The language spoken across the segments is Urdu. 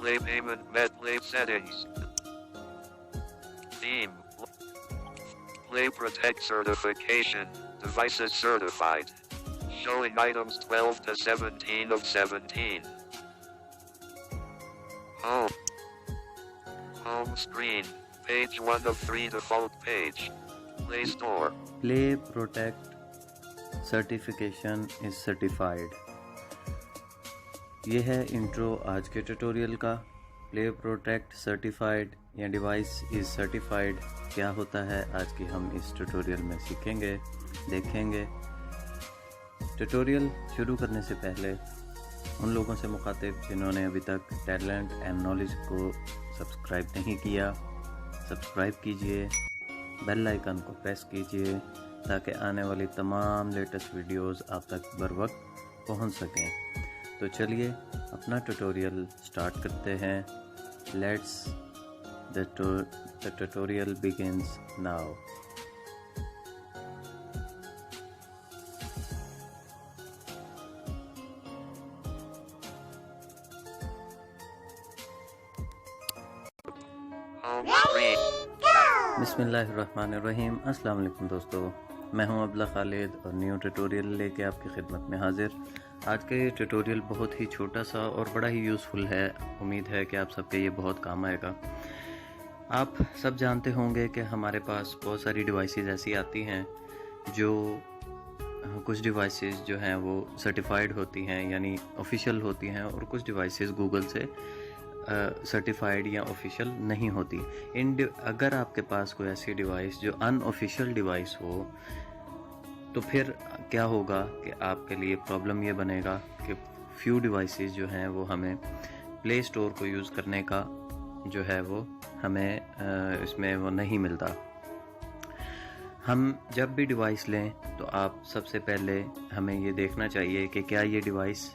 Play payment met play settings. Theme. Play Protect certification. Devices certified. Showing items 12 to 17 of 17. Home. Home screen. Page 1 of 3 default page. Play Store. Play Protect certification is certified. یہ ہے انٹرو آج کے ٹیوٹوریل کا. پلے پروٹیکٹ سرٹیفائڈ یا ڈیوائس از سرٹیفائڈ کیا ہوتا ہے آج کی ہم اس ٹیوٹوریل میں سیکھیں گے، دیکھیں گے. ٹیوٹوریل شروع کرنے سے پہلے ان لوگوں سے مخاطب جنہوں نے ابھی تک ٹیلنٹ اینڈ نالج کو سبسکرائب نہیں کیا، سبسکرائب کیجئے، بیل آئیکن کو پریس کیجئے تاکہ آنے والی تمام لیٹسٹ ویڈیوز آپ تک بر وقت پہنچ سکیں. تو چلیے اپنا ٹیوٹوریل سٹارٹ کرتے ہیں. Let's the tutorial begins now. بسم اللہ الرحمن الرحیم. السلام علیکم دوستو، میں ہوں عبداللہ خالد اور نیو ٹیوٹوریل لے کے آپ کی خدمت میں حاضر. آج کا یہ ٹیوٹوریل بہت ہی چھوٹا سا اور بڑا ہی یوزفل ہے. امید ہے کہ آپ سب کے یہ بہت کام آئے گا. آپ سب جانتے ہوں گے کہ ہمارے پاس بہت ساری ڈیوائسز ایسی آتی ہیں جو کچھ ڈیوائسز جو ہیں وہ سرٹیفائیڈ ہوتی ہیں یعنی آفیشیل ہوتی ہیں، اور کچھ ڈیوائسز گوگل سے سرٹیفائیڈ یا آفیشیل نہیں ہوتی. اگر آپ کے پاس کوئی ایسی ڈیوائس جو ان آفیشیل ڈیوائس ہو تو پھر کیا ہوگا کہ آپ کے لیے پرابلم یہ بنے گا کہ فیو ڈیوائسز جو ہیں وہ ہمیں پلے اسٹور کو یوز کرنے کا جو ہے وہ ہمیں اس میں وہ نہیں ملتا. ہم جب بھی ڈیوائس لیں تو آپ سب سے پہلے ہمیں یہ دیکھنا چاہیے کہ کیا یہ ڈیوائس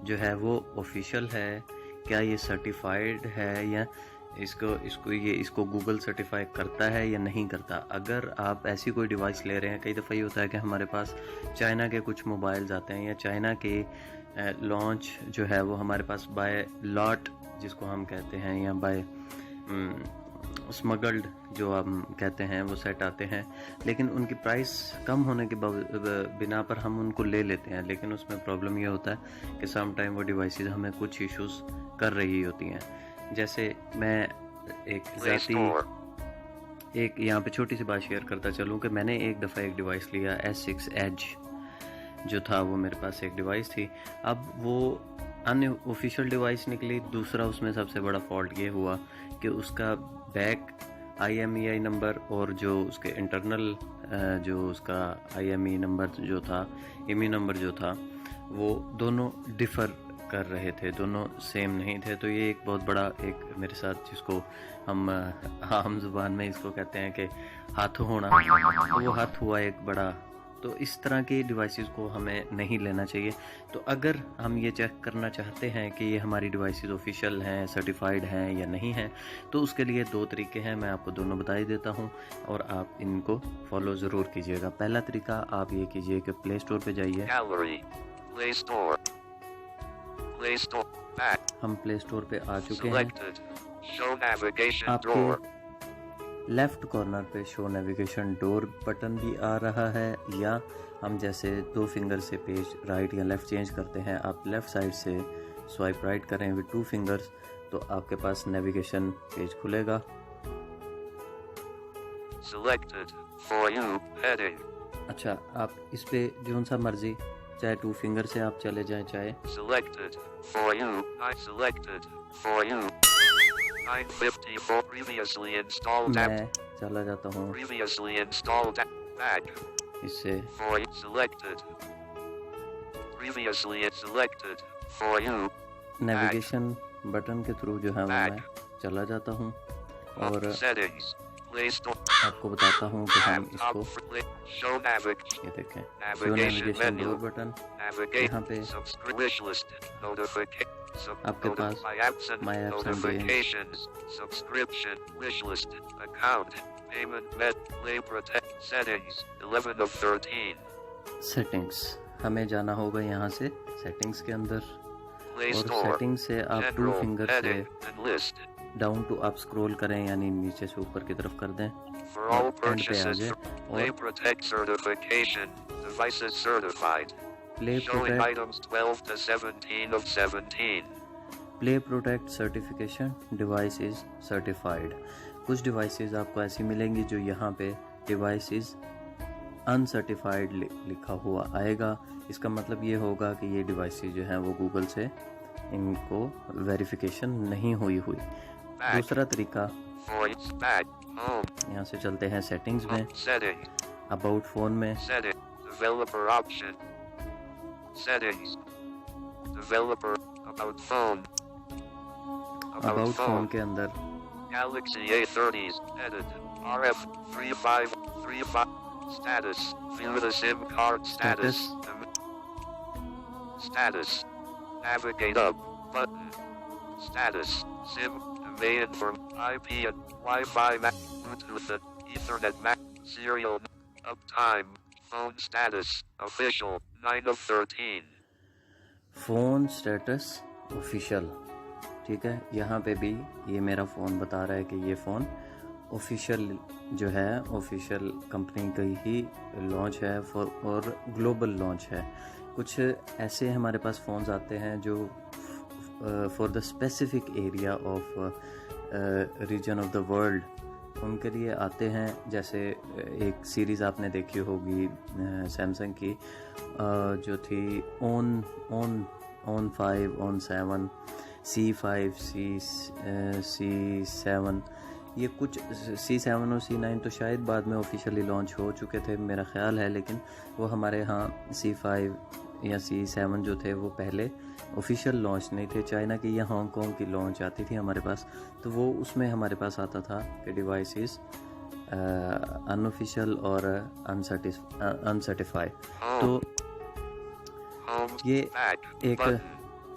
جو ہے وہ آفیشیل ہے، کیا یہ سرٹیفائیڈ ہے، یا اس کو گوگل سرٹیفائی کرتا ہے یا نہیں کرتا. اگر آپ ایسی کوئی ڈیوائس لے رہے ہیں، کئی دفعہ یہ ہوتا ہے کہ ہمارے پاس چائنا کے کچھ موبائلز آتے ہیں یا چائنا کے لانچ جو ہے وہ ہمارے پاس بائی لاٹ جس کو ہم کہتے ہیں یا بائی اسمگلڈ جو ہم کہتے ہیں وہ سیٹ آتے ہیں، لیکن ان کی پرائس کم ہونے کے بنا پر ہم ان کو لے لیتے ہیں. لیکن اس میں پرابلم یہ ہوتا ہے کہ سم ٹائم وہ ڈیوائسز ہمیں کچھ ایشوز کر رہی ہوتی ہیں. جیسے میں ایک یہاں پہ چھوٹی سی بات شیئر کرتا چلوں کہ میں نے ایک دفعہ ایک ڈیوائس لیا S6 ایج جو تھا، وہ میرے پاس ایک ڈیوائس تھی. اب وہ ان آفیشیل ڈیوائس نکلی. دوسرا اس میں سب سے بڑا فالٹ یہ ہوا کہ اس کا بیک IMEI نمبر اور جو اس کے انٹرنل جو اس کا IMEI نمبر جو تھا، ایمی نمبر جو تھا، وہ دونوں ڈفر کر رہے تھے، دونوں سیم نہیں تھے. تو یہ ایک بہت بڑا ایک میرے ساتھ جس کو ہم عام زبان میں اس کو کہتے ہیں کہ ہاتھ ہونا، تو وہ ہاتھ ہوا ایک بڑا. تو اس طرح کی ڈیوائسز کو ہمیں نہیں لینا چاہیے. تو اگر ہم یہ چیک کرنا چاہتے ہیں کہ یہ ہماری ڈیوائسز آفیشیل ہیں، سرٹیفائیڈ ہیں یا نہیں ہیں، تو اس کے لیے دو طریقے ہیں. میں آپ کو دونوں بتا ہی دیتا ہوں اور آپ ان کو فالو ضرور کیجیے گا. پہلا طریقہ آپ یہ کیجیے کہ پلے اسٹور پہ جائیے. ہم پلے اسٹور پہ آ چکے ہیں. آپ کے لیفٹ کارنر پہ شو نیویگیشن ڈور بٹن بھی آ رہا ہے، یا ہم جیسے دو فنگر سے پیج رائٹ یا لیفٹ چینج کرتے ہیں، آپ لیفٹ سائڈ سے سوائپ رائٹ کریں ود 2 فنگرز تو آپ کے پاس نیویگیشن پیج کھلے گا. اچھا، آپ اس پہ جون سا مرضی چاہے 2 فنگر سے آپ چلے جائیں، چاہے میں چلا جاتا ہوں اس سے. نیویگیشن بٹن کے تھرو جو ہے میں چلا جاتا ہوں اور آپ کو بتاتا ہوں کہ ہم اس کو یہ دیکھیں شو نیویگیشن ڈور بٹن. یہاں پہ آپ کے پاس my apps and games, subscription, wish list, account, payment method, play protect, settings 11 of 13. Settings ہمیں جانا ہوگا یہاں سے سیٹنگز کے اندر. Play اور Store. سیٹنگ سے آپ ٹو General. فنگر سے Heading. And list. Down to up scroll کریں، یعنی نیچے سے اوپر کی طرف کر دیں For اور all اینڈ پہ آ purchases. جائے Play اور Protect certification. Devices certified. Play Showing protect items 12 to 17 of 17. Play protect certification device is certified. کچھ ڈیوائسز آپ کو ایسی ملیں گی جو یہاں پہ ڈیوائس از انسرٹیفائڈ لکھا ہوا آئے گا. اس کا مطلب یہ ہوگا کہ یہ ڈیوائسز جو ہیں وہ گوگل سے ان کو ویریفیکیشن نہیں ہوئی. دوسرا طریقہ، Voice back. Home. یہاں سے چلتے ہیں سیٹنگز میں، Setting. اباؤٹ فون میں. Setting. Developer option. Settings. Developer. About phone. About phone کے اندر Galaxy A30s. Edit. RF 3535. Status. View the SIM card status. Status. Navigate up. Button. Status. SIM. Main from IP and Wi-Fi. Bluetooth and Ethernet. Serial. Uptime. Phone status. Official. 9 of 13. Phone status official. ٹھیک ہے، یہاں پہ بھی یہ میرا فون بتا رہا ہے کہ یہ فون آفیشیل جو ہے، آفیشیل کمپنی کا ہی لانچ ہے اور گلوبل لانچ ہے. کچھ ایسے ہمارے پاس فونز آتے ہیں جو for the specific area of region of the world in کے لیے آتے ہیں. جیسے ایک سیریز آپ نے دیکھی ہوگی سیمسنگ کی جو تھی اون 5 اون 7 C5 C7. یہ کچھ C7 اور C9 تو شاید بعد میں آفیشیلی لانچ ہو چکے تھے میرا خیال ہے، لیکن وہ ہمارے ہاں C5 یا C7 جو تھے وہ پہلے آفیشیل لانچ نہیں تھے. چائنا کی یا ہانگ کانگ کی لانچ آتی تھی ہمارے پاس، تو وہ اس میں ہمارے پاس آتا تھا کہ ڈیوائسز ان آفیشیل اور انسرٹیفائی. تو یہ ایک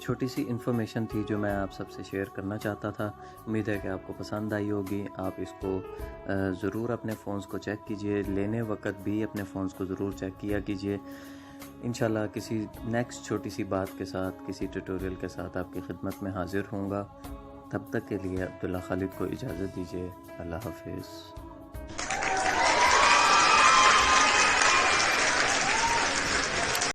چھوٹی سی انفارمیشن تھی جو میں آپ سب سے شیئر کرنا چاہتا تھا. امید ہے کہ آپ کو پسند آئی ہوگی. آپ اس کو ضرور اپنے فونز کو چیک کیجئے، لینے وقت بھی اپنے فونز کو ضرور چیک کیا کیجئے. انشاءاللہ کسی نیکسٹ چھوٹی سی بات کے ساتھ، کسی ٹیوٹوریل کے ساتھ آپ کی خدمت میں حاضر ہوں گا. تب تک کے لیے عبداللہ خالد کو اجازت دیجیے. اللہ حافظ.